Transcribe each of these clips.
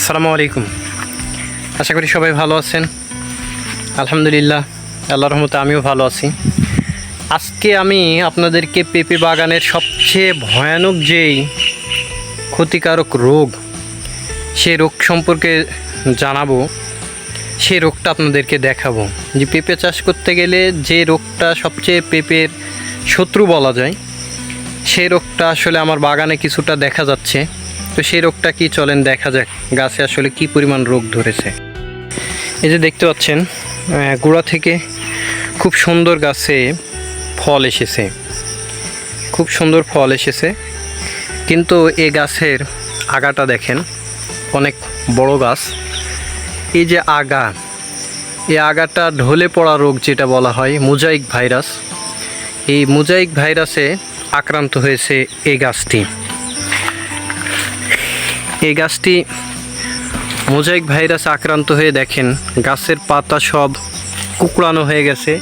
আসসালামু আলাইকুম। আশা করি সবাই ভালো আছেন। আলহামদুলিল্লাহ, আল্লাহর রহমতে আমিও ভালো আছি। আজকে আমি আপনাদেরকে পেঁপে বাগানের সবচেয়ে ভয়ানক যেই ক্ষতিকারক রোগ, সেই রোগ সম্পর্কে জানাবো। সেই রোগটা আপনাদেরকে দেখাবো যে পেঁপে চাষ করতে গেলে যে রোগটা সবচেয়ে পেঁপের শত্রু বলা যায়, সেই রোগটা আসলে আমার বাগানে কিছুটা দেখা যাচ্ছে। তো সেই রোগটা কি, চলেন দেখা যাক গাছে আসলে কি পরিমাণ রোগ ধরেছে। এই যে দেখতে পাচ্ছেন, গোড়া থেকে খুব সুন্দর গাছে ফল এসেছে, খুব সুন্দর ফল এসেছে, কিন্তু এই গাছের আগাটা দেখেন, অনেক বড় গাছ। এই যে আগা, এই আগাটা ঢলে পড়া রোগ যেটা বলা হয় মোজাইক ভাইরাস, এই মোজাইক ভাইরাসে আক্রান্ত হয়েছে এই গাছটি। এই গাছটি মোজাইক ভাইরাসে আক্রান্ত হয়ে দেখেন গাছের পাতা সব কুকড়ানো হয়ে গেছে,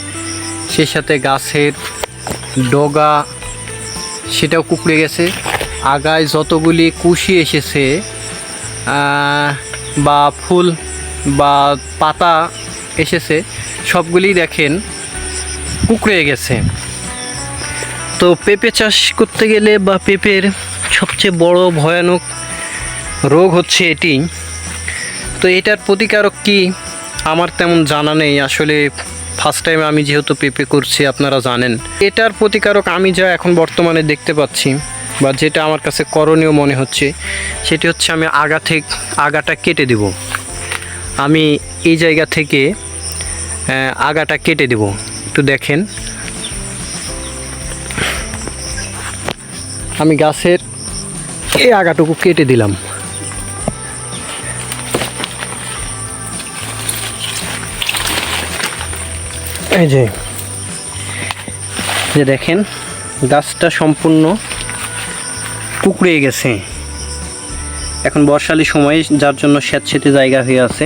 সেই সাথে গাছের ডগা সেটাও কুকড়ে গেছে। আগায় যতগুলি কুশি এসেছে বা ফুল বা পাতা এসেছে, সবগুলি দেখেন কুকড়ে গেছে। তো পেঁপে চাষ করতে গেলে বা পেঁপের সবচেয়ে বড় ভয়ানক রোগ হচ্ছে এটি। তো এটার প্রতিকারক কি আমার তেমন জানা নেই আসলে, ফার্স্ট টাইম আমি যেহেতু পেঁপে করছি, আপনারা জানেন। এটার প্রতিকারক আমি যা এখন বর্তমানে দেখতে পাচ্ছি বা যেটা আমার কাছে করণীয় মনে হচ্ছে, সেটি হচ্ছে আমি আগাটা কেটে দেব। আমি এই জায়গা থেকে আগাটা কেটে দেব। একটু দেখেন, আমি গাছের এই আগাটুকু কেটে দিলাম। এই যে দেখেন গাছটা সম্পূর্ণ কুকড়ে গেছে। এখন বর্ষালি সময়, যার জন্য স্যাঁতসেঁতে জায়গা হয়ে আছে।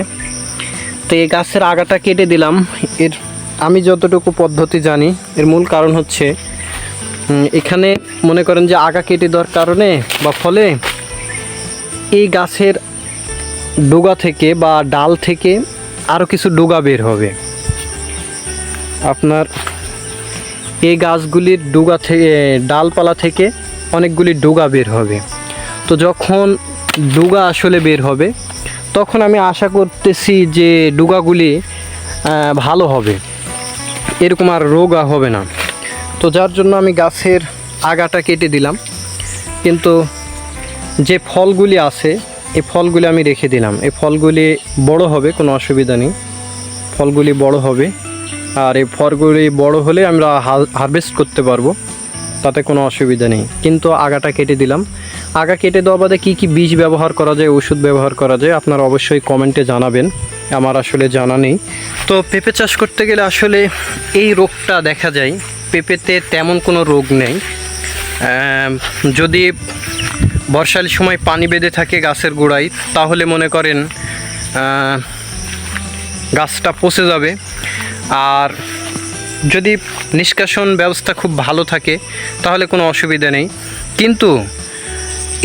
তো এই গাছের আগাটা কেটে দিলাম। এর আমি যতটুকু পদ্ধতি জানি, এর মূল কারণ হচ্ছে এখানে মনে করেন যে আগা কেটে দেওয়ার কারণে বা ফলে এই গাছের ডগা থেকে বা ডাল থেকে আরও কিছু ডগা বের হবে। আপনার এই গাছগুলির ডগা থেকে, ডালপালা থেকে অনেকগুলি ডগা বের হবে। তো যখন ডগা আসলে বের হবে, তখন আমি আশা করতেছি যে ডগাগুলি ভালো হবে, এরকম আর রোগ হবে না। তো যার জন্য আমি গাছের আগাটা কেটে দিলাম, কিন্তু যে ফলগুলি আছে এই ফলগুলি আমি রেখে দিলাম। এই ফলগুলি বড় হবে, কোনো অসুবিধা নেই, ফলগুলি বড় হবে। আর এই ফলগুলি বড় হলে আমরা হারভেস্ট করতে পারবো, তাতে কোনো অসুবিধা নেই। কিন্তু আগাটা কেটে দিলাম। আগা কেটে দেওয়া বাদে কী কী বীজ ব্যবহার করা যায়, ওষুধ ব্যবহার করা যায়, আপনারা অবশ্যই কমেন্টে জানাবেন, আমার আসলে জানা নেই। তো পেঁপে চাষ করতে গেলে আসলে এই রোগটা দেখা যায়। পেঁপেতে তেমন কোনো রোগ নেই, যদি বর্ষার সময় পানি বেঁধে থাকে গাছের গোড়ায়, তাহলে মনে করেন গাছটা পচে যাবে। আর যদি নিষ্কাশন ব্যবস্থা খুব ভালো থাকে তাহলে কোনো অসুবিধা নেই। কিন্তু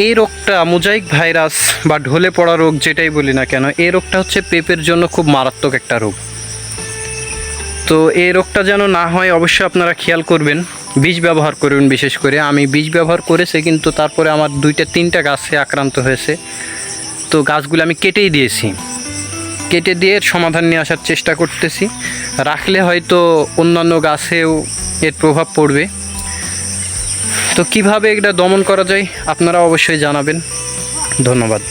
এই রোগটা মোজাইক ভাইরাস বা ঢলে পড়া রোগ যেটাই বলি না কেন, এই রোগটা হচ্ছে পেঁপের জন্য খুব মারাত্মক একটা রোগ। তো এই রোগটা যেন না হয় অবশ্যই আপনারা খেয়াল করবেন, বীজ ব্যবহার করবেন। বিশেষ করে আমি বীজ ব্যবহার করেছি, কিন্তু তারপরে আমার 2-3টা গাছে আক্রান্ত হয়েছে। তো গাছগুলো আমি কেটেই দিয়েছি, কেটে দিয়ে সমাধান নিয়ে আসার চেষ্টা করতেছি। রাখলে হয়তো অন্যান্য গাছেও এর প্রভাব পড়বে। তো কিভাবে এটা দমন করা যায় আপনারা অবশ্যই জানাবেন। ধন্যবাদ।